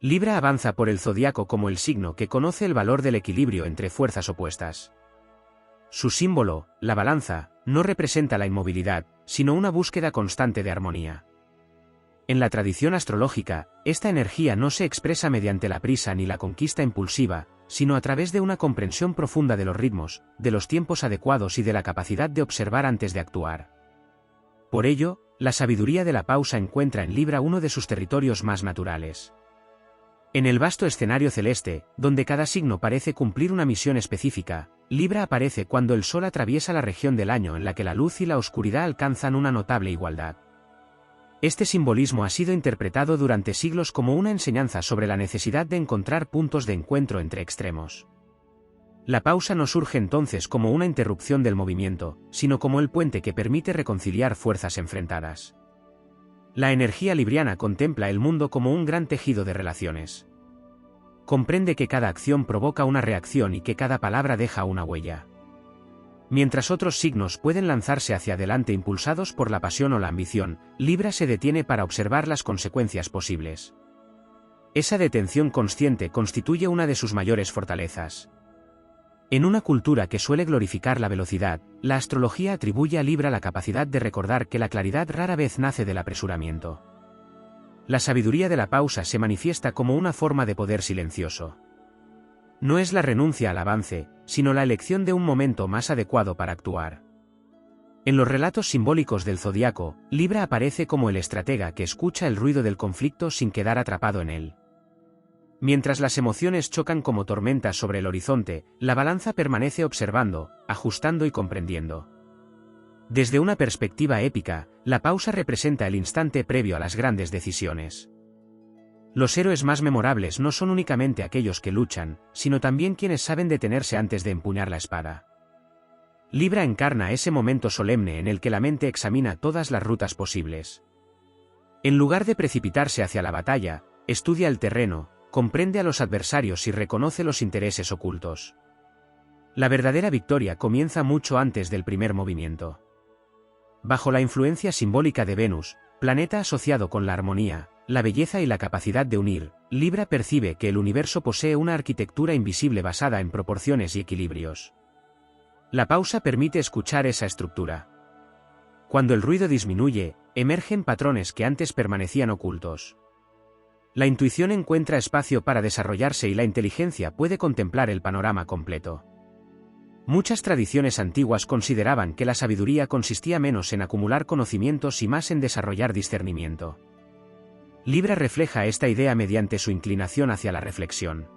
Libra avanza por el zodiaco como el signo que conoce el valor del equilibrio entre fuerzas opuestas. Su símbolo, la balanza, no representa la inmovilidad, sino una búsqueda constante de armonía. En la tradición astrológica, esta energía no se expresa mediante la prisa ni la conquista impulsiva, sino a través de una comprensión profunda de los ritmos, de los tiempos adecuados y de la capacidad de observar antes de actuar. Por ello, la sabiduría de la pausa encuentra en Libra uno de sus territorios más naturales. En el vasto escenario celeste, donde cada signo parece cumplir una misión específica, Libra aparece cuando el Sol atraviesa la región del año en la que la luz y la oscuridad alcanzan una notable igualdad. Este simbolismo ha sido interpretado durante siglos como una enseñanza sobre la necesidad de encontrar puntos de encuentro entre extremos. La pausa no surge entonces como una interrupción del movimiento, sino como el puente que permite reconciliar fuerzas enfrentadas. La energía libriana contempla el mundo como un gran tejido de relaciones. Comprende que cada acción provoca una reacción y que cada palabra deja una huella. Mientras otros signos pueden lanzarse hacia adelante impulsados por la pasión o la ambición, Libra se detiene para observar las consecuencias posibles. Esa detención consciente constituye una de sus mayores fortalezas. En una cultura que suele glorificar la velocidad, la astrología atribuye a Libra la capacidad de recordar que la claridad rara vez nace del apresuramiento. La sabiduría de la pausa se manifiesta como una forma de poder silencioso. No es la renuncia al avance, sino la elección de un momento más adecuado para actuar. En los relatos simbólicos del zodiaco, Libra aparece como el estratega que escucha el ruido del conflicto sin quedar atrapado en él. Mientras las emociones chocan como tormentas sobre el horizonte, la balanza permanece observando, ajustando y comprendiendo. Desde una perspectiva épica, la pausa representa el instante previo a las grandes decisiones. Los héroes más memorables no son únicamente aquellos que luchan, sino también quienes saben detenerse antes de empuñar la espada. Libra encarna ese momento solemne en el que la mente examina todas las rutas posibles. En lugar de precipitarse hacia la batalla, estudia el terreno, comprende a los adversarios y reconoce los intereses ocultos. La verdadera victoria comienza mucho antes del primer movimiento. Bajo la influencia simbólica de Venus, planeta asociado con la armonía, la belleza y la capacidad de unir, Libra percibe que el universo posee una arquitectura invisible basada en proporciones y equilibrios. La pausa permite escuchar esa estructura. Cuando el ruido disminuye, emergen patrones que antes permanecían ocultos. La intuición encuentra espacio para desarrollarse y la inteligencia puede contemplar el panorama completo. Muchas tradiciones antiguas consideraban que la sabiduría consistía menos en acumular conocimientos y más en desarrollar discernimiento. Libra refleja esta idea mediante su inclinación hacia la reflexión.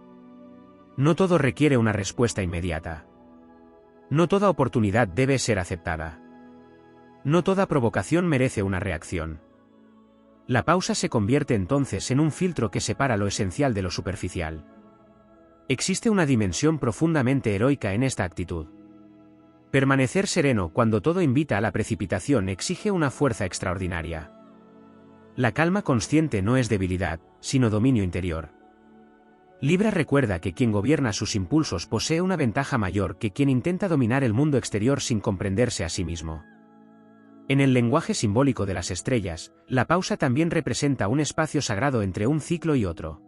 No todo requiere una respuesta inmediata. No toda oportunidad debe ser aceptada. No toda provocación merece una reacción. La pausa se convierte entonces en un filtro que separa lo esencial de lo superficial. Existe una dimensión profundamente heroica en esta actitud. Permanecer sereno cuando todo invita a la precipitación exige una fuerza extraordinaria. La calma consciente no es debilidad, sino dominio interior. Libra recuerda que quien gobierna sus impulsos posee una ventaja mayor que quien intenta dominar el mundo exterior sin comprenderse a sí mismo. En el lenguaje simbólico de las estrellas, la pausa también representa un espacio sagrado entre un ciclo y otro.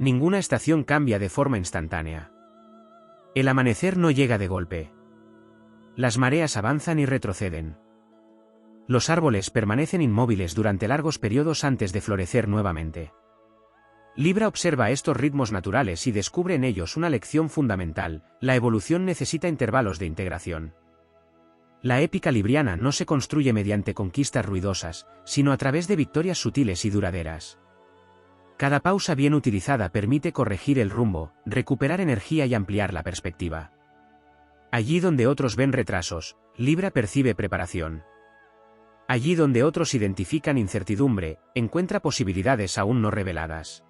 Ninguna estación cambia de forma instantánea. El amanecer no llega de golpe. Las mareas avanzan y retroceden. Los árboles permanecen inmóviles durante largos periodos antes de florecer nuevamente. Libra observa estos ritmos naturales y descubre en ellos una lección fundamental: la evolución necesita intervalos de integración. La épica libriana no se construye mediante conquistas ruidosas, sino a través de victorias sutiles y duraderas. Cada pausa bien utilizada permite corregir el rumbo, recuperar energía y ampliar la perspectiva. Allí donde otros ven retrasos, Libra percibe preparación. Allí donde otros identifican incertidumbre, encuentra posibilidades aún no reveladas.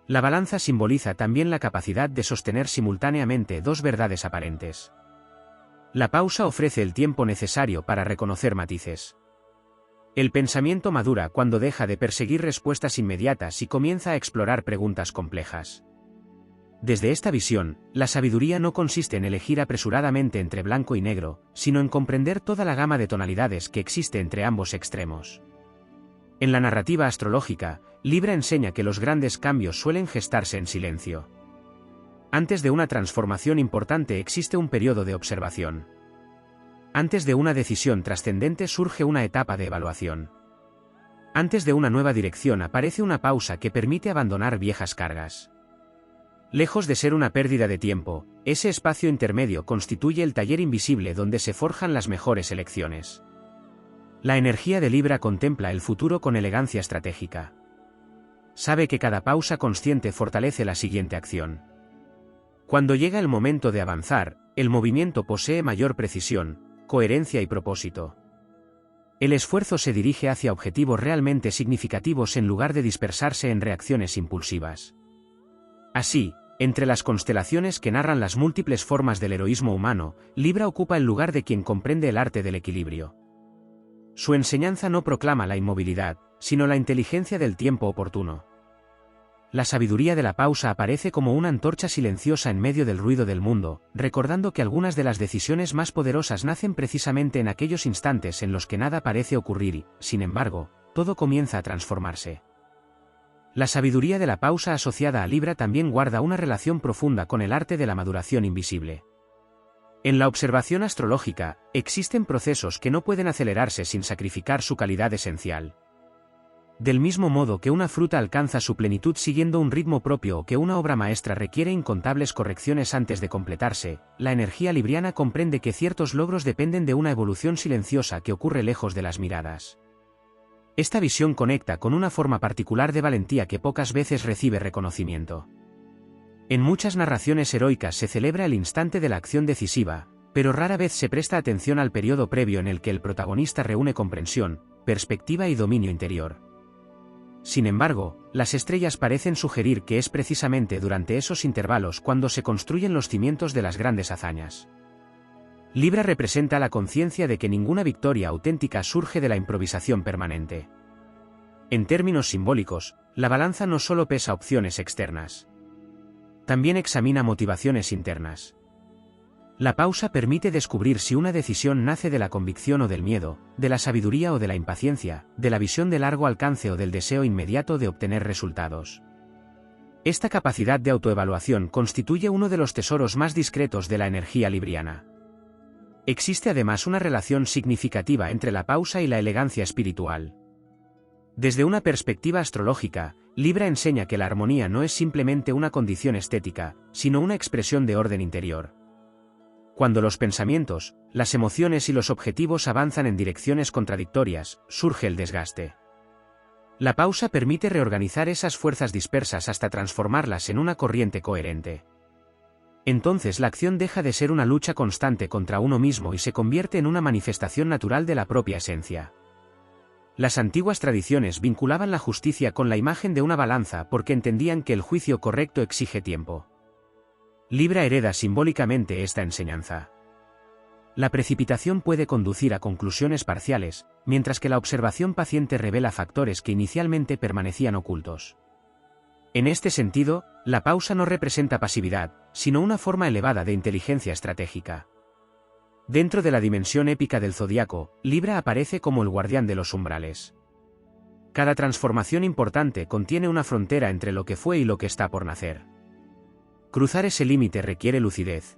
La balanza simboliza también la capacidad de sostener simultáneamente dos verdades aparentes. La pausa ofrece el tiempo necesario para reconocer matices. El pensamiento madura cuando deja de perseguir respuestas inmediatas y comienza a explorar preguntas complejas. Desde esta visión, la sabiduría no consiste en elegir apresuradamente entre blanco y negro, sino en comprender toda la gama de tonalidades que existe entre ambos extremos. En la narrativa astrológica, Libra enseña que los grandes cambios suelen gestarse en silencio. Antes de una transformación importante existe un periodo de observación. Antes de una decisión trascendente surge una etapa de evaluación. Antes de una nueva dirección aparece una pausa que permite abandonar viejas cargas. Lejos de ser una pérdida de tiempo, ese espacio intermedio constituye el taller invisible donde se forjan las mejores elecciones. La energía de Libra contempla el futuro con elegancia estratégica. Sabe que cada pausa consciente fortalece la siguiente acción. Cuando llega el momento de avanzar, el movimiento posee mayor precisión, coherencia y propósito. El esfuerzo se dirige hacia objetivos realmente significativos en lugar de dispersarse en reacciones impulsivas. Así, entre las constelaciones que narran las múltiples formas del heroísmo humano, Libra ocupa el lugar de quien comprende el arte del equilibrio. Su enseñanza no proclama la inmovilidad, sino la inteligencia del tiempo oportuno. La sabiduría de la pausa aparece como una antorcha silenciosa en medio del ruido del mundo, recordando que algunas de las decisiones más poderosas nacen precisamente en aquellos instantes en los que nada parece ocurrir y, sin embargo, todo comienza a transformarse. La sabiduría de la pausa asociada a Libra también guarda una relación profunda con el arte de la maduración invisible. En la observación astrológica, existen procesos que no pueden acelerarse sin sacrificar su calidad esencial. Del mismo modo que una fruta alcanza su plenitud siguiendo un ritmo propio o que una obra maestra requiere incontables correcciones antes de completarse, la energía libriana comprende que ciertos logros dependen de una evolución silenciosa que ocurre lejos de las miradas. Esta visión conecta con una forma particular de valentía que pocas veces recibe reconocimiento. En muchas narraciones heroicas se celebra el instante de la acción decisiva, pero rara vez se presta atención al periodo previo en el que el protagonista reúne comprensión, perspectiva y dominio interior. Sin embargo, las estrellas parecen sugerir que es precisamente durante esos intervalos cuando se construyen los cimientos de las grandes hazañas. Libra representa la conciencia de que ninguna victoria auténtica surge de la improvisación permanente. En términos simbólicos, la balanza no solo pesa opciones externas. También examina motivaciones internas. La pausa permite descubrir si una decisión nace de la convicción o del miedo, de la sabiduría o de la impaciencia, de la visión de largo alcance o del deseo inmediato de obtener resultados. Esta capacidad de autoevaluación constituye uno de los tesoros más discretos de la energía libriana. Existe además una relación significativa entre la pausa y la elegancia espiritual. Desde una perspectiva astrológica, Libra enseña que la armonía no es simplemente una condición estética, sino una expresión de orden interior. Cuando los pensamientos, las emociones y los objetivos avanzan en direcciones contradictorias, surge el desgaste. La pausa permite reorganizar esas fuerzas dispersas hasta transformarlas en una corriente coherente. Entonces la acción deja de ser una lucha constante contra uno mismo y se convierte en una manifestación natural de la propia esencia. Las antiguas tradiciones vinculaban la justicia con la imagen de una balanza porque entendían que el juicio correcto exige tiempo. Libra hereda simbólicamente esta enseñanza. La precipitación puede conducir a conclusiones parciales, mientras que la observación paciente revela factores que inicialmente permanecían ocultos. En este sentido, la pausa no representa pasividad, sino una forma elevada de inteligencia estratégica. Dentro de la dimensión épica del zodiaco, Libra aparece como el guardián de los umbrales. Cada transformación importante contiene una frontera entre lo que fue y lo que está por nacer. Cruzar ese límite requiere lucidez.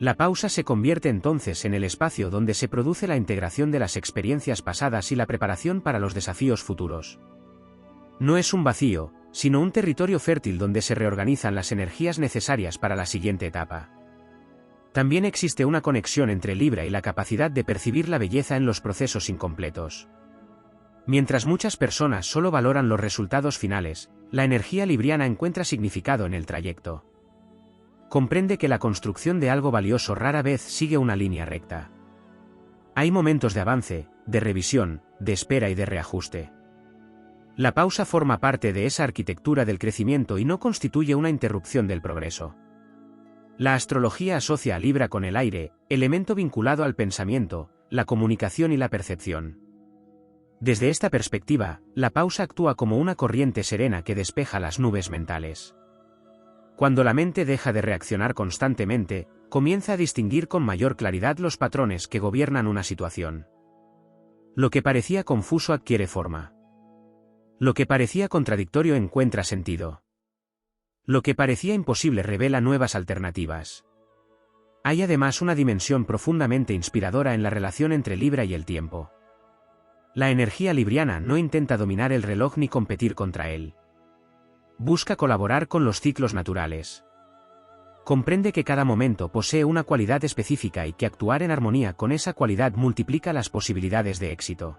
La pausa se convierte entonces en el espacio donde se produce la integración de las experiencias pasadas y la preparación para los desafíos futuros. No es un vacío, sino un territorio fértil donde se reorganizan las energías necesarias para la siguiente etapa. También existe una conexión entre Libra y la capacidad de percibir la belleza en los procesos incompletos. Mientras muchas personas solo valoran los resultados finales, la energía libriana encuentra significado en el trayecto. Comprende que la construcción de algo valioso rara vez sigue una línea recta. Hay momentos de avance, de revisión, de espera y de reajuste. La pausa forma parte de esa arquitectura del crecimiento y no constituye una interrupción del progreso. La astrología asocia a Libra con el aire, elemento vinculado al pensamiento, la comunicación y la percepción. Desde esta perspectiva, la pausa actúa como una corriente serena que despeja las nubes mentales. Cuando la mente deja de reaccionar constantemente, comienza a distinguir con mayor claridad los patrones que gobiernan una situación. Lo que parecía confuso adquiere forma. Lo que parecía contradictorio encuentra sentido. Lo que parecía imposible revela nuevas alternativas. Hay además una dimensión profundamente inspiradora en la relación entre Libra y el tiempo. La energía libriana no intenta dominar el reloj ni competir contra él. Busca colaborar con los ciclos naturales. Comprende que cada momento posee una cualidad específica y que actuar en armonía con esa cualidad multiplica las posibilidades de éxito.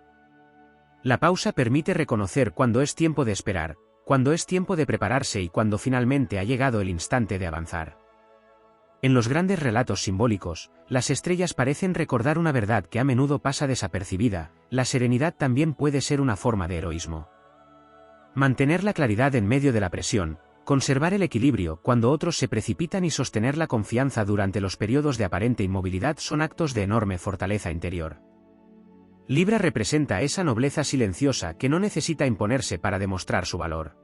La pausa permite reconocer cuándo es tiempo de esperar, cuándo es tiempo de prepararse y cuándo finalmente ha llegado el instante de avanzar. En los grandes relatos simbólicos, las estrellas parecen recordar una verdad que a menudo pasa desapercibida: la serenidad también puede ser una forma de heroísmo. Mantener la claridad en medio de la presión, conservar el equilibrio cuando otros se precipitan y sostener la confianza durante los periodos de aparente inmovilidad son actos de enorme fortaleza interior. Libra representa esa nobleza silenciosa que no necesita imponerse para demostrar su valor.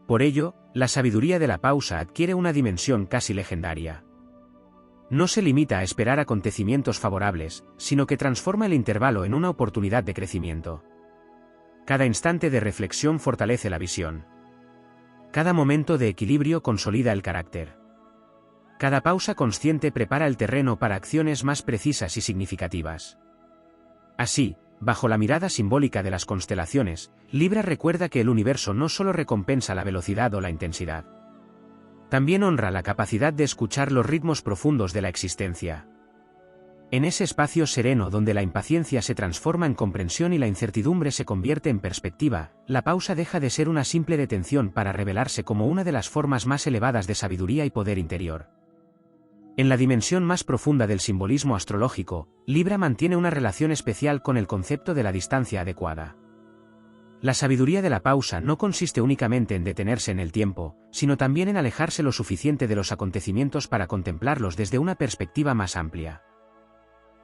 Por ello, la sabiduría de la pausa adquiere una dimensión casi legendaria. No se limita a esperar acontecimientos favorables, sino que transforma el intervalo en una oportunidad de crecimiento. Cada instante de reflexión fortalece la visión. Cada momento de equilibrio consolida el carácter. Cada pausa consciente prepara el terreno para acciones más precisas y significativas. Así, bajo la mirada simbólica de las constelaciones, Libra recuerda que el universo no solo recompensa la velocidad o la intensidad. También honra la capacidad de escuchar los ritmos profundos de la existencia. En ese espacio sereno donde la impaciencia se transforma en comprensión y la incertidumbre se convierte en perspectiva, la pausa deja de ser una simple detención para revelarse como una de las formas más elevadas de sabiduría y poder interior. En la dimensión más profunda del simbolismo astrológico, Libra mantiene una relación especial con el concepto de la distancia adecuada. La sabiduría de la pausa no consiste únicamente en detenerse en el tiempo, sino también en alejarse lo suficiente de los acontecimientos para contemplarlos desde una perspectiva más amplia.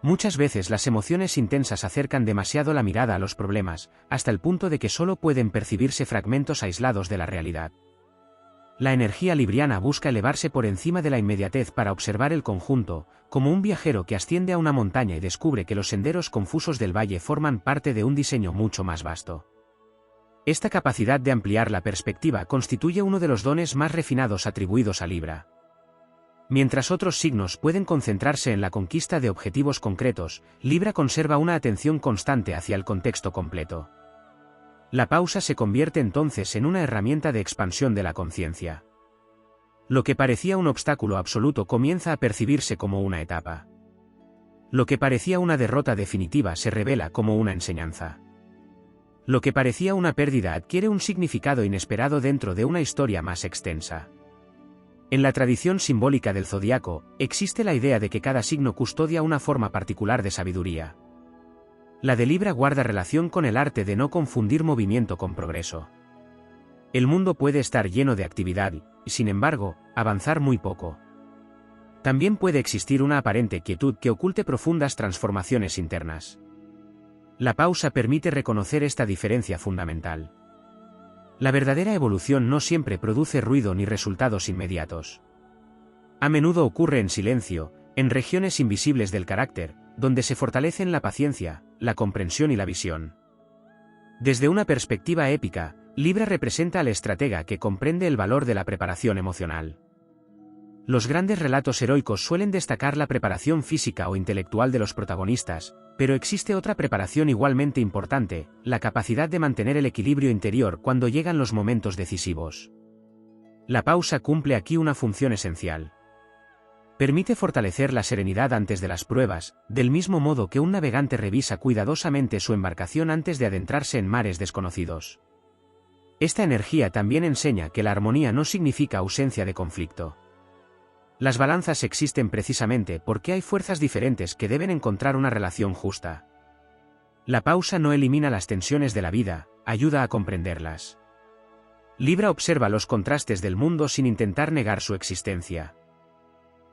Muchas veces las emociones intensas acercan demasiado la mirada a los problemas, hasta el punto de que solo pueden percibirse fragmentos aislados de la realidad. La energía libriana busca elevarse por encima de la inmediatez para observar el conjunto, como un viajero que asciende a una montaña y descubre que los senderos confusos del valle forman parte de un diseño mucho más vasto. Esta capacidad de ampliar la perspectiva constituye uno de los dones más refinados atribuidos a Libra. Mientras otros signos pueden concentrarse en la conquista de objetivos concretos, Libra conserva una atención constante hacia el contexto completo. La pausa se convierte entonces en una herramienta de expansión de la conciencia. Lo que parecía un obstáculo absoluto comienza a percibirse como una etapa. Lo que parecía una derrota definitiva se revela como una enseñanza. Lo que parecía una pérdida adquiere un significado inesperado dentro de una historia más extensa. En la tradición simbólica del zodiaco, existe la idea de que cada signo custodia una forma particular de sabiduría. La de Libra guarda relación con el arte de no confundir movimiento con progreso. El mundo puede estar lleno de actividad y, sin embargo, avanzar muy poco. También puede existir una aparente quietud que oculte profundas transformaciones internas. La pausa permite reconocer esta diferencia fundamental. La verdadera evolución no siempre produce ruido ni resultados inmediatos. A menudo ocurre en silencio, en regiones invisibles del carácter, donde se fortalecen la paciencia, la comprensión y la visión. Desde una perspectiva épica, Libra representa al estratega que comprende el valor de la preparación emocional. Los grandes relatos heroicos suelen destacar la preparación física o intelectual de los protagonistas, pero existe otra preparación igualmente importante: la capacidad de mantener el equilibrio interior cuando llegan los momentos decisivos. La pausa cumple aquí una función esencial. Permite fortalecer la serenidad antes de las pruebas, del mismo modo que un navegante revisa cuidadosamente su embarcación antes de adentrarse en mares desconocidos. Esta energía también enseña que la armonía no significa ausencia de conflicto. Las balanzas existen precisamente porque hay fuerzas diferentes que deben encontrar una relación justa. La pausa no elimina las tensiones de la vida, ayuda a comprenderlas. Libra observa los contrastes del mundo sin intentar negar su existencia.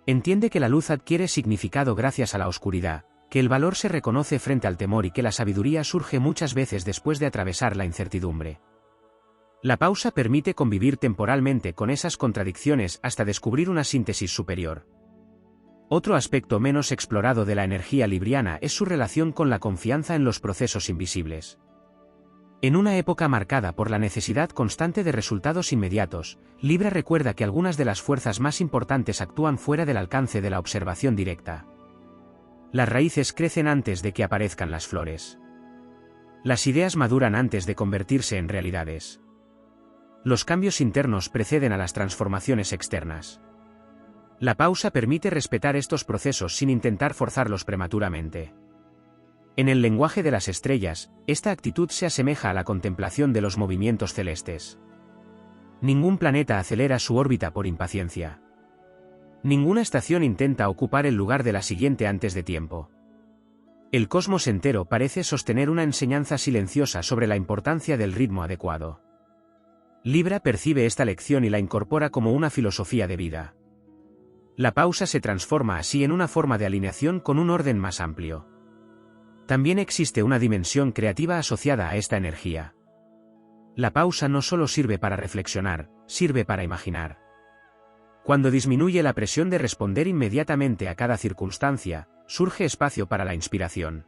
Entiende que la luz adquiere significado gracias a la oscuridad, que el valor se reconoce frente al temor y que la sabiduría surge muchas veces después de atravesar la incertidumbre. La pausa permite convivir temporalmente con esas contradicciones hasta descubrir una síntesis superior. Otro aspecto menos explorado de la energía libriana es su relación con la confianza en los procesos invisibles. En una época marcada por la necesidad constante de resultados inmediatos, Libra recuerda que algunas de las fuerzas más importantes actúan fuera del alcance de la observación directa. Las raíces crecen antes de que aparezcan las flores. Las ideas maduran antes de convertirse en realidades. Los cambios internos preceden a las transformaciones externas. La pausa permite respetar estos procesos sin intentar forzarlos prematuramente. En el lenguaje de las estrellas, esta actitud se asemeja a la contemplación de los movimientos celestes. Ningún planeta acelera su órbita por impaciencia. Ninguna estación intenta ocupar el lugar de la siguiente antes de tiempo. El cosmos entero parece sostener una enseñanza silenciosa sobre la importancia del ritmo adecuado. Libra percibe esta lección y la incorpora como una filosofía de vida. La pausa se transforma así en una forma de alineación con un orden más amplio. También existe una dimensión creativa asociada a esta energía. La pausa no solo sirve para reflexionar, sirve para imaginar. Cuando disminuye la presión de responder inmediatamente a cada circunstancia, surge espacio para la inspiración.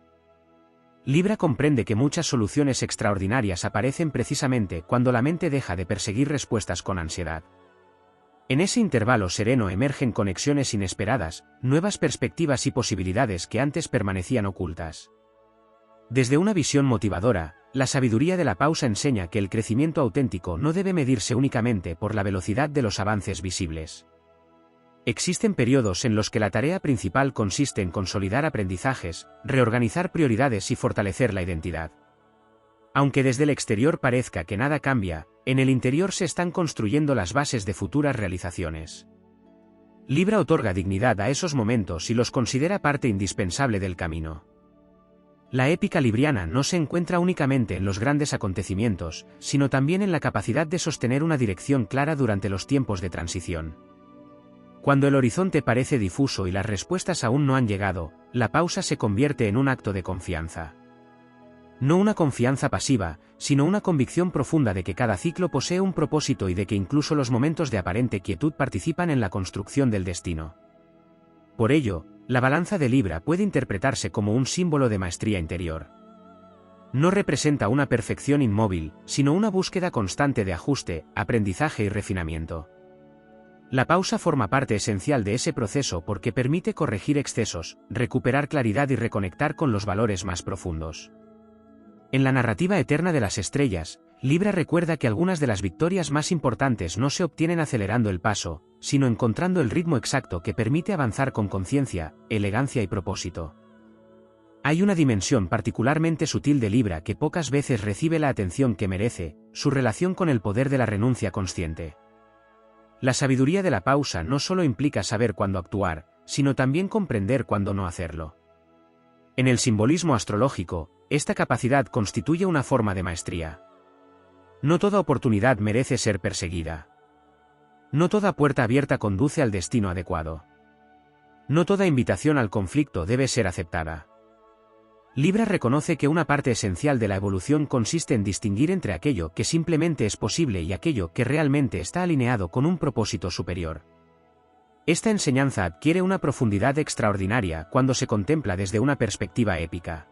Libra comprende que muchas soluciones extraordinarias aparecen precisamente cuando la mente deja de perseguir respuestas con ansiedad. En ese intervalo sereno emergen conexiones inesperadas, nuevas perspectivas y posibilidades que antes permanecían ocultas. Desde una visión motivadora, la sabiduría de la pausa enseña que el crecimiento auténtico no debe medirse únicamente por la velocidad de los avances visibles. Existen periodos en los que la tarea principal consiste en consolidar aprendizajes, reorganizar prioridades y fortalecer la identidad. Aunque desde el exterior parezca que nada cambia, en el interior se están construyendo las bases de futuras realizaciones. Libra otorga dignidad a esos momentos y los considera parte indispensable del camino. La épica libriana no se encuentra únicamente en los grandes acontecimientos, sino también en la capacidad de sostener una dirección clara durante los tiempos de transición. Cuando el horizonte parece difuso y las respuestas aún no han llegado, la pausa se convierte en un acto de confianza. No una confianza pasiva, sino una convicción profunda de que cada ciclo posee un propósito y de que incluso los momentos de aparente quietud participan en la construcción del destino. Por ello, la balanza de Libra puede interpretarse como un símbolo de maestría interior. No representa una perfección inmóvil, sino una búsqueda constante de ajuste, aprendizaje y refinamiento. La pausa forma parte esencial de ese proceso porque permite corregir excesos, recuperar claridad y reconectar con los valores más profundos. En la narrativa eterna de las estrellas, Libra recuerda que algunas de las victorias más importantes no se obtienen acelerando el paso, sino encontrando el ritmo exacto que permite avanzar con conciencia, elegancia y propósito. Hay una dimensión particularmente sutil de Libra que pocas veces recibe la atención que merece, su relación con el poder de la renuncia consciente. La sabiduría de la pausa no solo implica saber cuándo actuar, sino también comprender cuándo no hacerlo. En el simbolismo astrológico, esta capacidad constituye una forma de maestría. No toda oportunidad merece ser perseguida. No toda puerta abierta conduce al destino adecuado. No toda invitación al conflicto debe ser aceptada. Libra reconoce que una parte esencial de la evolución consiste en distinguir entre aquello que simplemente es posible y aquello que realmente está alineado con un propósito superior. Esta enseñanza adquiere una profundidad extraordinaria cuando se contempla desde una perspectiva épica.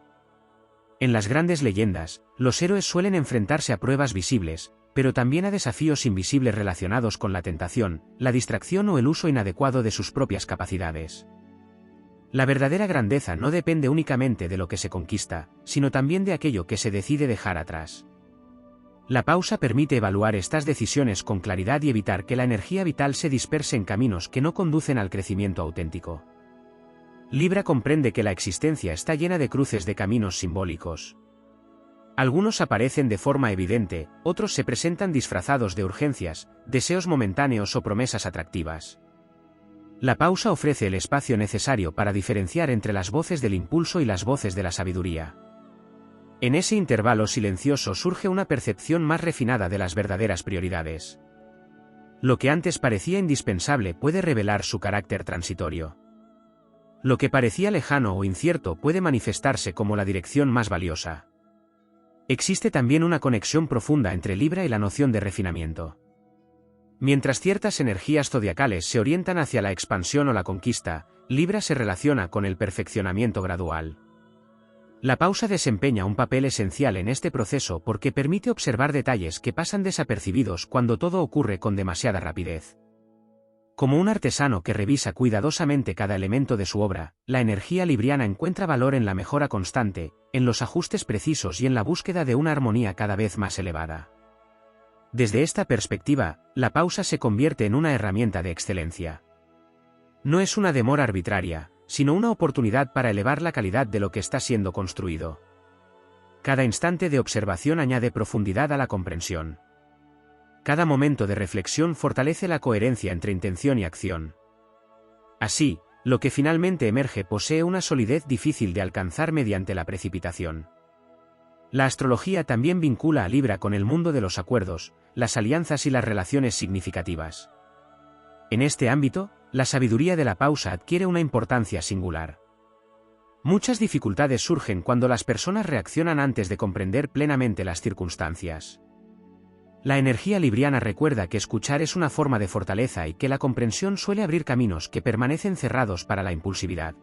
En las grandes leyendas, los héroes suelen enfrentarse a pruebas visibles, pero también a desafíos invisibles relacionados con la tentación, la distracción o el uso inadecuado de sus propias capacidades. La verdadera grandeza no depende únicamente de lo que se conquista, sino también de aquello que se decide dejar atrás. La pausa permite evaluar estas decisiones con claridad y evitar que la energía vital se disperse en caminos que no conducen al crecimiento auténtico. Libra comprende que la existencia está llena de cruces de caminos simbólicos. Algunos aparecen de forma evidente, otros se presentan disfrazados de urgencias, deseos momentáneos o promesas atractivas. La pausa ofrece el espacio necesario para diferenciar entre las voces del impulso y las voces de la sabiduría. En ese intervalo silencioso surge una percepción más refinada de las verdaderas prioridades. Lo que antes parecía indispensable puede revelar su carácter transitorio. Lo que parecía lejano o incierto puede manifestarse como la dirección más valiosa. Existe también una conexión profunda entre Libra y la noción de refinamiento. Mientras ciertas energías zodiacales se orientan hacia la expansión o la conquista, Libra se relaciona con el perfeccionamiento gradual. La pausa desempeña un papel esencial en este proceso porque permite observar detalles que pasan desapercibidos cuando todo ocurre con demasiada rapidez. Como un artesano que revisa cuidadosamente cada elemento de su obra, la energía libriana encuentra valor en la mejora constante, en los ajustes precisos y en la búsqueda de una armonía cada vez más elevada. Desde esta perspectiva, la pausa se convierte en una herramienta de excelencia. No es una demora arbitraria, sino una oportunidad para elevar la calidad de lo que está siendo construido. Cada instante de observación añade profundidad a la comprensión. Cada momento de reflexión fortalece la coherencia entre intención y acción. Así, lo que finalmente emerge posee una solidez difícil de alcanzar mediante la precipitación. La astrología también vincula a Libra con el mundo de los acuerdos, las alianzas y las relaciones significativas. En este ámbito, la sabiduría de la pausa adquiere una importancia singular. Muchas dificultades surgen cuando las personas reaccionan antes de comprender plenamente las circunstancias. La energía libriana recuerda que escuchar es una forma de fortaleza y que la comprensión suele abrir caminos que permanecen cerrados para la impulsividad.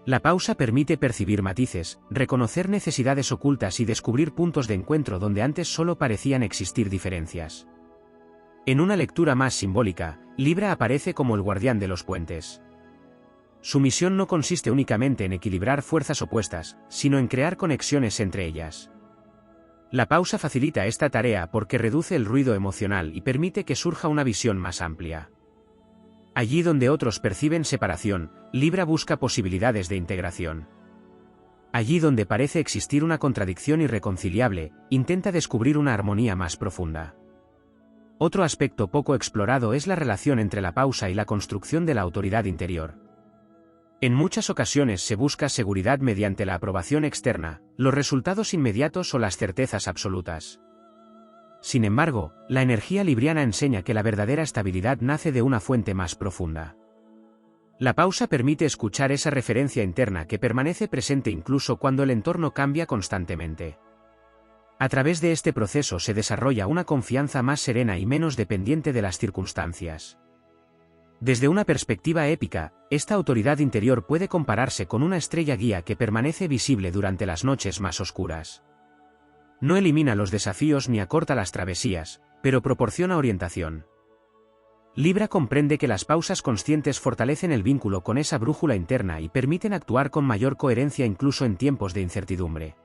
La pausa permite percibir matices, reconocer necesidades ocultas y descubrir puntos de encuentro donde antes solo parecían existir diferencias. En una lectura más simbólica, Libra aparece como el guardián de los puentes. Su misión no consiste únicamente en equilibrar fuerzas opuestas, sino en crear conexiones entre ellas. La pausa facilita esta tarea porque reduce el ruido emocional y permite que surja una visión más amplia. Allí donde otros perciben separación, Libra busca posibilidades de integración. Allí donde parece existir una contradicción irreconciliable, intenta descubrir una armonía más profunda. Otro aspecto poco explorado es la relación entre la pausa y la construcción de la autoridad interior. En muchas ocasiones se busca seguridad mediante la aprobación externa, los resultados inmediatos o las certezas absolutas. Sin embargo, la energía libriana enseña que la verdadera estabilidad nace de una fuente más profunda. La pausa permite escuchar esa referencia interna que permanece presente incluso cuando el entorno cambia constantemente. A través de este proceso se desarrolla una confianza más serena y menos dependiente de las circunstancias. Desde una perspectiva épica, esta autoridad interior puede compararse con una estrella guía que permanece visible durante las noches más oscuras. No elimina los desafíos ni acorta las travesías, pero proporciona orientación. Libra comprende que las pausas conscientes fortalecen el vínculo con esa brújula interna y permiten actuar con mayor coherencia incluso en tiempos de incertidumbre.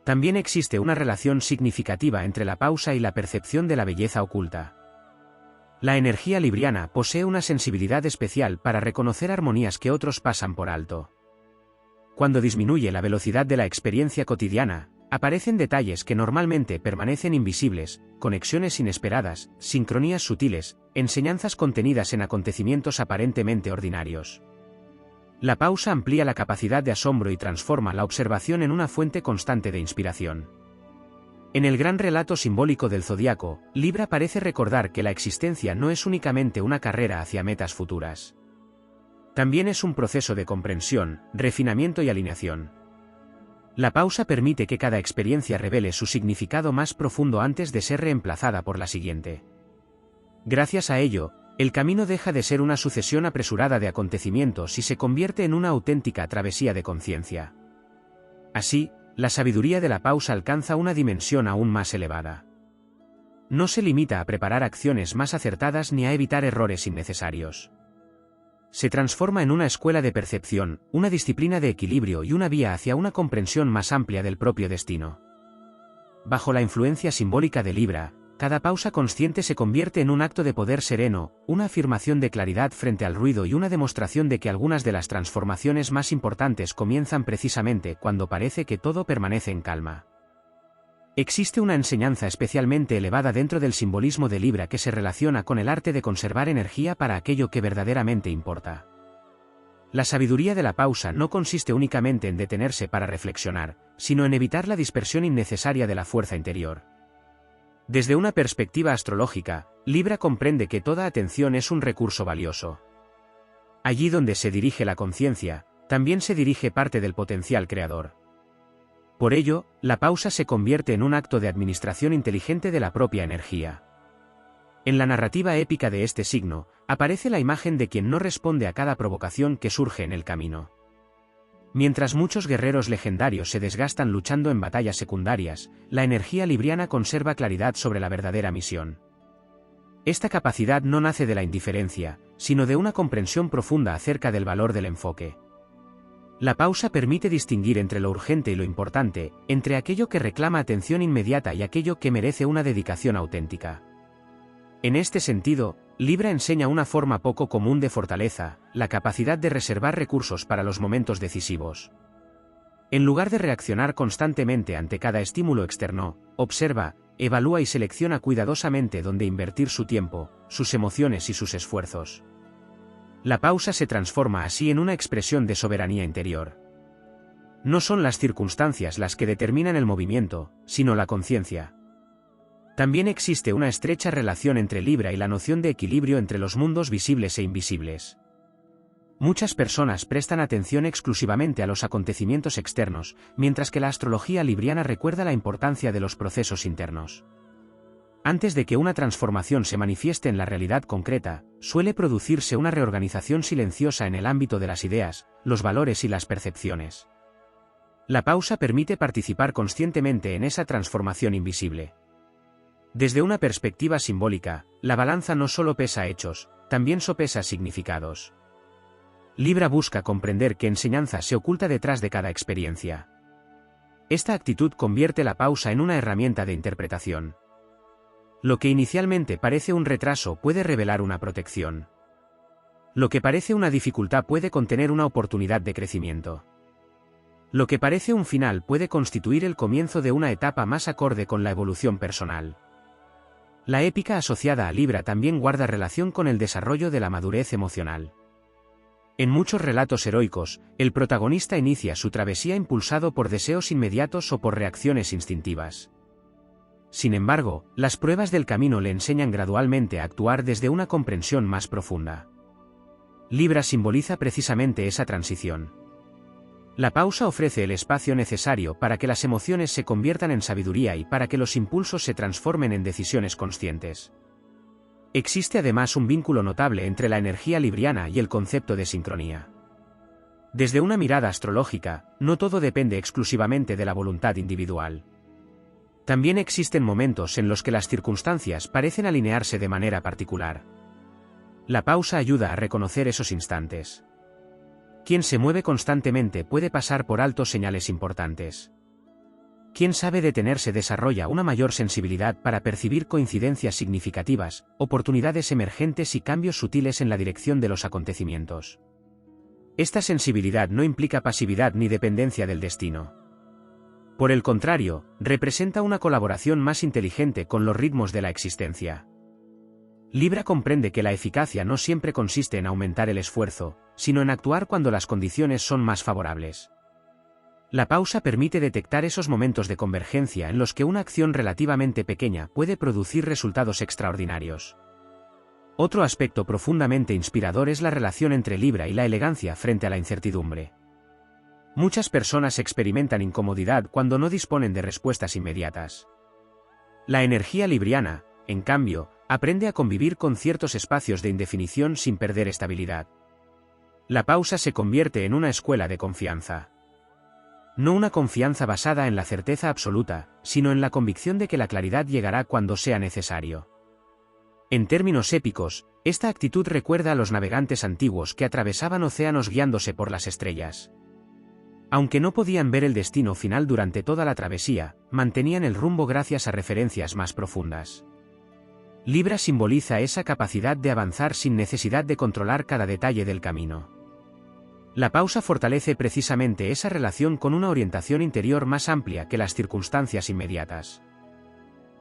También existe una relación significativa entre la pausa y la percepción de la belleza oculta. La energía libriana posee una sensibilidad especial para reconocer armonías que otros pasan por alto. Cuando disminuye la velocidad de la experiencia cotidiana, aparecen detalles que normalmente permanecen invisibles, conexiones inesperadas, sincronías sutiles, enseñanzas contenidas en acontecimientos aparentemente ordinarios. La pausa amplía la capacidad de asombro y transforma la observación en una fuente constante de inspiración. En el gran relato simbólico del zodiaco, Libra parece recordar que la existencia no es únicamente una carrera hacia metas futuras. También es un proceso de comprensión, refinamiento y alineación. La pausa permite que cada experiencia revele su significado más profundo antes de ser reemplazada por la siguiente. Gracias a ello, el camino deja de ser una sucesión apresurada de acontecimientos y se convierte en una auténtica travesía de conciencia. Así, la sabiduría de la pausa alcanza una dimensión aún más elevada. No se limita a preparar acciones más acertadas ni a evitar errores innecesarios. Se transforma en una escuela de percepción, una disciplina de equilibrio y una vía hacia una comprensión más amplia del propio destino. Bajo la influencia simbólica de Libra, cada pausa consciente se convierte en un acto de poder sereno, una afirmación de claridad frente al ruido y una demostración de que algunas de las transformaciones más importantes comienzan precisamente cuando parece que todo permanece en calma. Existe una enseñanza especialmente elevada dentro del simbolismo de Libra que se relaciona con el arte de conservar energía para aquello que verdaderamente importa. La sabiduría de la pausa no consiste únicamente en detenerse para reflexionar, sino en evitar la dispersión innecesaria de la fuerza interior. Desde una perspectiva astrológica, Libra comprende que toda atención es un recurso valioso. Allí donde se dirige la conciencia, también se dirige parte del potencial creador. Por ello, la pausa se convierte en un acto de administración inteligente de la propia energía. En la narrativa épica de este signo, aparece la imagen de quien no responde a cada provocación que surge en el camino. Mientras muchos guerreros legendarios se desgastan luchando en batallas secundarias, la energía libriana conserva claridad sobre la verdadera misión. Esta capacidad no nace de la indiferencia, sino de una comprensión profunda acerca del valor del enfoque. La pausa permite distinguir entre lo urgente y lo importante, entre aquello que reclama atención inmediata y aquello que merece una dedicación auténtica. En este sentido, Libra enseña una forma poco común de fortaleza, la capacidad de reservar recursos para los momentos decisivos. En lugar de reaccionar constantemente ante cada estímulo externo, observa, evalúa y selecciona cuidadosamente dónde invertir su tiempo, sus emociones y sus esfuerzos. La pausa se transforma así en una expresión de soberanía interior. No son las circunstancias las que determinan el movimiento, sino la conciencia. También existe una estrecha relación entre Libra y la noción de equilibrio entre los mundos visibles e invisibles. Muchas personas prestan atención exclusivamente a los acontecimientos externos, mientras que la astrología libriana recuerda la importancia de los procesos internos. Antes de que una transformación se manifieste en la realidad concreta, suele producirse una reorganización silenciosa en el ámbito de las ideas, los valores y las percepciones. La pausa permite participar conscientemente en esa transformación invisible. Desde una perspectiva simbólica, la balanza no solo pesa hechos, también sopesa significados. Libra busca comprender qué enseñanza se oculta detrás de cada experiencia. Esta actitud convierte la pausa en una herramienta de interpretación. Lo que inicialmente parece un retraso puede revelar una protección. Lo que parece una dificultad puede contener una oportunidad de crecimiento. Lo que parece un final puede constituir el comienzo de una etapa más acorde con la evolución personal. La épica asociada a Libra también guarda relación con el desarrollo de la madurez emocional. En muchos relatos heroicos, el protagonista inicia su travesía impulsado por deseos inmediatos o por reacciones instintivas. Sin embargo, las pruebas del camino le enseñan gradualmente a actuar desde una comprensión más profunda. Libra simboliza precisamente esa transición. La pausa ofrece el espacio necesario para que las emociones se conviertan en sabiduría y para que los impulsos se transformen en decisiones conscientes. Existe además un vínculo notable entre la energía libriana y el concepto de sincronía. Desde una mirada astrológica, no todo depende exclusivamente de la voluntad individual. También existen momentos en los que las circunstancias parecen alinearse de manera particular. La pausa ayuda a reconocer esos instantes. Quien se mueve constantemente puede pasar por alto señales importantes. Quien sabe detenerse desarrolla una mayor sensibilidad para percibir coincidencias significativas, oportunidades emergentes y cambios sutiles en la dirección de los acontecimientos. Esta sensibilidad no implica pasividad ni dependencia del destino. Por el contrario, representa una colaboración más inteligente con los ritmos de la existencia. Libra comprende que la eficacia no siempre consiste en aumentar el esfuerzo, sino en actuar cuando las condiciones son más favorables. La pausa permite detectar esos momentos de convergencia en los que una acción relativamente pequeña puede producir resultados extraordinarios. Otro aspecto profundamente inspirador es la relación entre Libra y la elegancia frente a la incertidumbre. Muchas personas experimentan incomodidad cuando no disponen de respuestas inmediatas. La energía libriana, en cambio, aprende a convivir con ciertos espacios de indefinición sin perder estabilidad. La pausa se convierte en una escuela de confianza. No una confianza basada en la certeza absoluta, sino en la convicción de que la claridad llegará cuando sea necesario. En términos épicos, esta actitud recuerda a los navegantes antiguos que atravesaban océanos guiándose por las estrellas. Aunque no podían ver el destino final durante toda la travesía, mantenían el rumbo gracias a referencias más profundas. Libra simboliza esa capacidad de avanzar sin necesidad de controlar cada detalle del camino. La pausa fortalece precisamente esa relación con una orientación interior más amplia que las circunstancias inmediatas.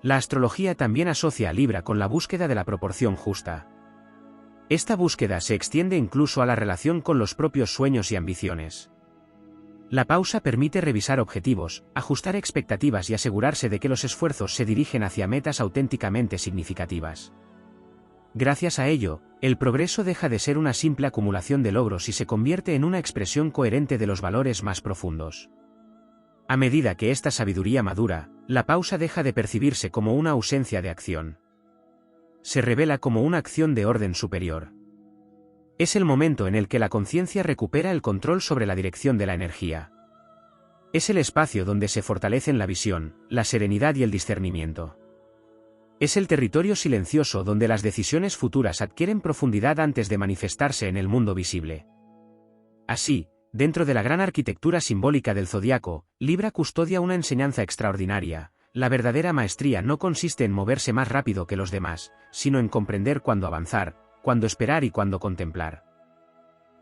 La astrología también asocia a Libra con la búsqueda de la proporción justa. Esta búsqueda se extiende incluso a la relación con los propios sueños y ambiciones. La pausa permite revisar objetivos, ajustar expectativas y asegurarse de que los esfuerzos se dirigen hacia metas auténticamente significativas. Gracias a ello, el progreso deja de ser una simple acumulación de logros y se convierte en una expresión coherente de los valores más profundos. A medida que esta sabiduría madura, la pausa deja de percibirse como una ausencia de acción. Se revela como una acción de orden superior. Es el momento en el que la conciencia recupera el control sobre la dirección de la energía. Es el espacio donde se fortalecen la visión, la serenidad y el discernimiento. Es el territorio silencioso donde las decisiones futuras adquieren profundidad antes de manifestarse en el mundo visible. Así, dentro de la gran arquitectura simbólica del zodiaco, Libra custodia una enseñanza extraordinaria. La verdadera maestría no consiste en moverse más rápido que los demás, sino en comprender cuándo avanzar, cuándo esperar y cuándo contemplar.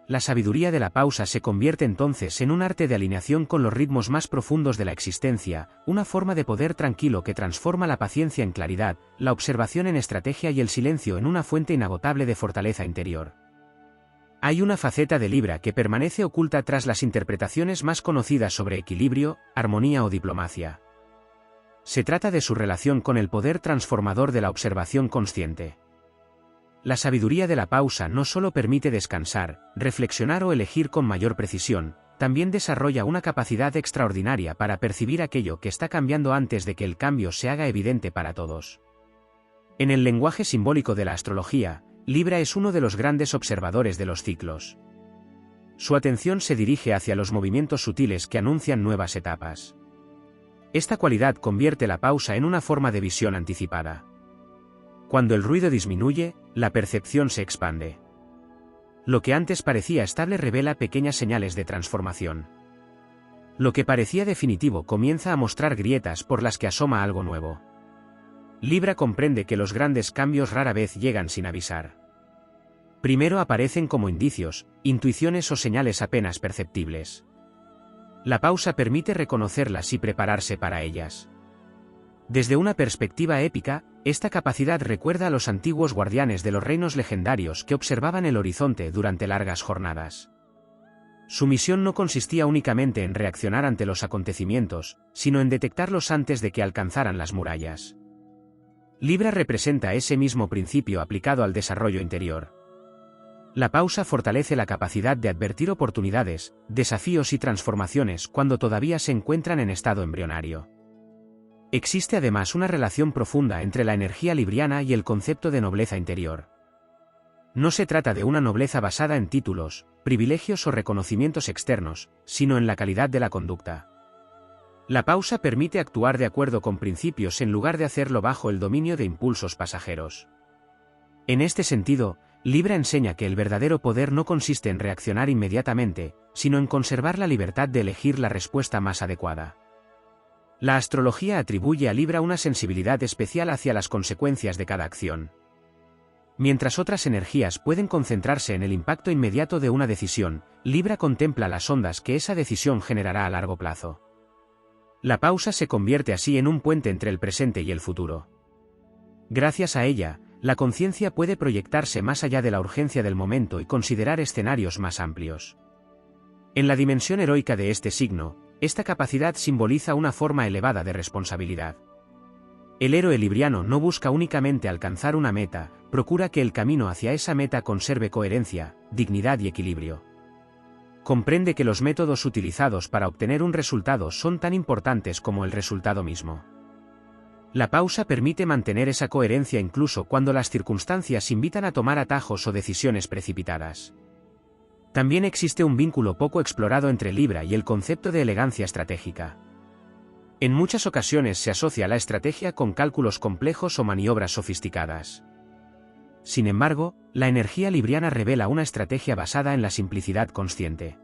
La sabiduría de la pausa se convierte entonces en un arte de alineación con los ritmos más profundos de la existencia, una forma de poder tranquilo que transforma la paciencia en claridad, la observación en estrategia y el silencio en una fuente inagotable de fortaleza interior. Hay una faceta de Libra que permanece oculta tras las interpretaciones más conocidas sobre equilibrio, armonía o diplomacia. Se trata de su relación con el poder transformador de la observación consciente. La sabiduría de la pausa no solo permite descansar, reflexionar o elegir con mayor precisión, también desarrolla una capacidad extraordinaria para percibir aquello que está cambiando antes de que el cambio se haga evidente para todos. En el lenguaje simbólico de la astrología, Libra es uno de los grandes observadores de los ciclos. Su atención se dirige hacia los movimientos sutiles que anuncian nuevas etapas. Esta cualidad convierte la pausa en una forma de visión anticipada. Cuando el ruido disminuye, la percepción se expande. Lo que antes parecía estable revela pequeñas señales de transformación. Lo que parecía definitivo comienza a mostrar grietas por las que asoma algo nuevo. Libra comprende que los grandes cambios rara vez llegan sin avisar. Primero aparecen como indicios, intuiciones o señales apenas perceptibles. La pausa permite reconocerlas y prepararse para ellas. Desde una perspectiva épica, esta capacidad recuerda a los antiguos guardianes de los reinos legendarios que observaban el horizonte durante largas jornadas. Su misión no consistía únicamente en reaccionar ante los acontecimientos, sino en detectarlos antes de que alcanzaran las murallas. Libra representa ese mismo principio aplicado al desarrollo interior. La pausa fortalece la capacidad de advertir oportunidades, desafíos y transformaciones cuando todavía se encuentran en estado embrionario. Existe además una relación profunda entre la energía libriana y el concepto de nobleza interior. No se trata de una nobleza basada en títulos, privilegios o reconocimientos externos, sino en la calidad de la conducta. La pausa permite actuar de acuerdo con principios en lugar de hacerlo bajo el dominio de impulsos pasajeros. En este sentido, Libra enseña que el verdadero poder no consiste en reaccionar inmediatamente, sino en conservar la libertad de elegir la respuesta más adecuada. La astrología atribuye a Libra una sensibilidad especial hacia las consecuencias de cada acción. Mientras otras energías pueden concentrarse en el impacto inmediato de una decisión, Libra contempla las ondas que esa decisión generará a largo plazo. La pausa se convierte así en un puente entre el presente y el futuro. Gracias a ella, la conciencia puede proyectarse más allá de la urgencia del momento y considerar escenarios más amplios. En la dimensión heroica de este signo, esta capacidad simboliza una forma elevada de responsabilidad. El héroe libriano no busca únicamente alcanzar una meta, procura que el camino hacia esa meta conserve coherencia, dignidad y equilibrio. Comprende que los métodos utilizados para obtener un resultado son tan importantes como el resultado mismo. La pausa permite mantener esa coherencia incluso cuando las circunstancias invitan a tomar atajos o decisiones precipitadas. También existe un vínculo poco explorado entre Libra y el concepto de elegancia estratégica. En muchas ocasiones se asocia la estrategia con cálculos complejos o maniobras sofisticadas. Sin embargo, la energía libriana revela una estrategia basada en la simplicidad consciente.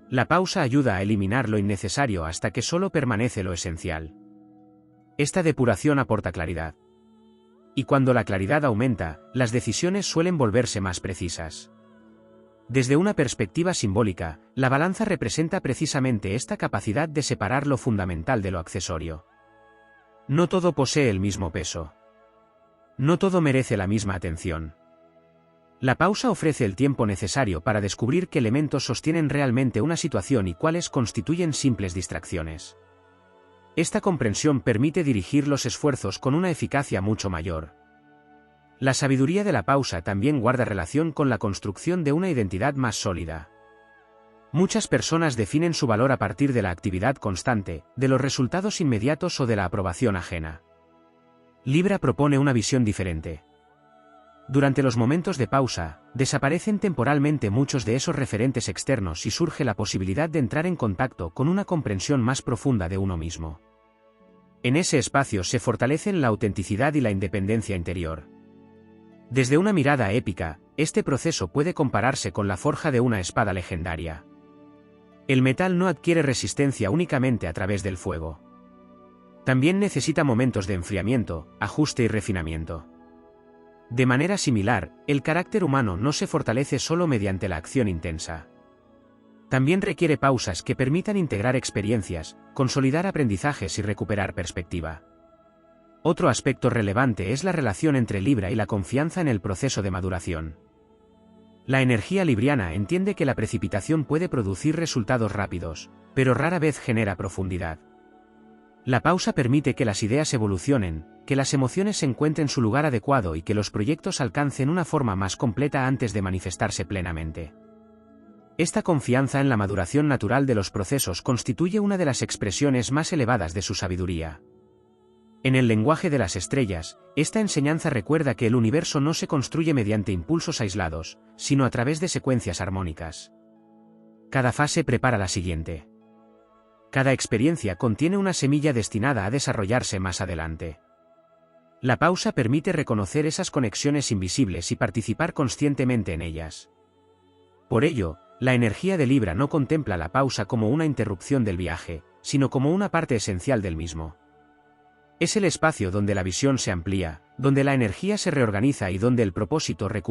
La pausa ayuda a eliminar lo innecesario hasta que solo permanece lo esencial. Esta depuración aporta claridad. Y cuando la claridad aumenta, las decisiones suelen volverse más precisas. Desde una perspectiva simbólica, la balanza representa precisamente esta capacidad de separar lo fundamental de lo accesorio. No todo posee el mismo peso. No todo merece la misma atención. La pausa ofrece el tiempo necesario para descubrir qué elementos sostienen realmente una situación y cuáles constituyen simples distracciones. Esta comprensión permite dirigir los esfuerzos con una eficacia mucho mayor. La sabiduría de la pausa también guarda relación con la construcción de una identidad más sólida. Muchas personas definen su valor a partir de la actividad constante, de los resultados inmediatos o de la aprobación ajena. Libra propone una visión diferente. Durante los momentos de pausa, desaparecen temporalmente muchos de esos referentes externos y surge la posibilidad de entrar en contacto con una comprensión más profunda de uno mismo. En ese espacio se fortalecen la autenticidad y la independencia interior. Desde una mirada épica, este proceso puede compararse con la forja de una espada legendaria. El metal no adquiere resistencia únicamente a través del fuego. También necesita momentos de enfriamiento, ajuste y refinamiento. De manera similar, el carácter humano no se fortalece solo mediante la acción intensa. También requiere pausas que permitan integrar experiencias, consolidar aprendizajes y recuperar perspectiva. Otro aspecto relevante es la relación entre Libra y la confianza en el proceso de maduración. La energía libriana entiende que la precipitación puede producir resultados rápidos, pero rara vez genera profundidad. La pausa permite que las ideas evolucionen, que las emociones encuentren su lugar adecuado y que los proyectos alcancen una forma más completa antes de manifestarse plenamente. Esta confianza en la maduración natural de los procesos constituye una de las expresiones más elevadas de su sabiduría. En el lenguaje de las estrellas, esta enseñanza recuerda que el universo no se construye mediante impulsos aislados, sino a través de secuencias armónicas. Cada fase prepara la siguiente. Cada experiencia contiene una semilla destinada a desarrollarse más adelante. La pausa permite reconocer esas conexiones invisibles y participar conscientemente en ellas. Por ello, la energía de Libra no contempla la pausa como una interrupción del viaje, sino como una parte esencial del mismo. Es el espacio donde la visión se amplía, donde la energía se reorganiza y donde el propósito recupera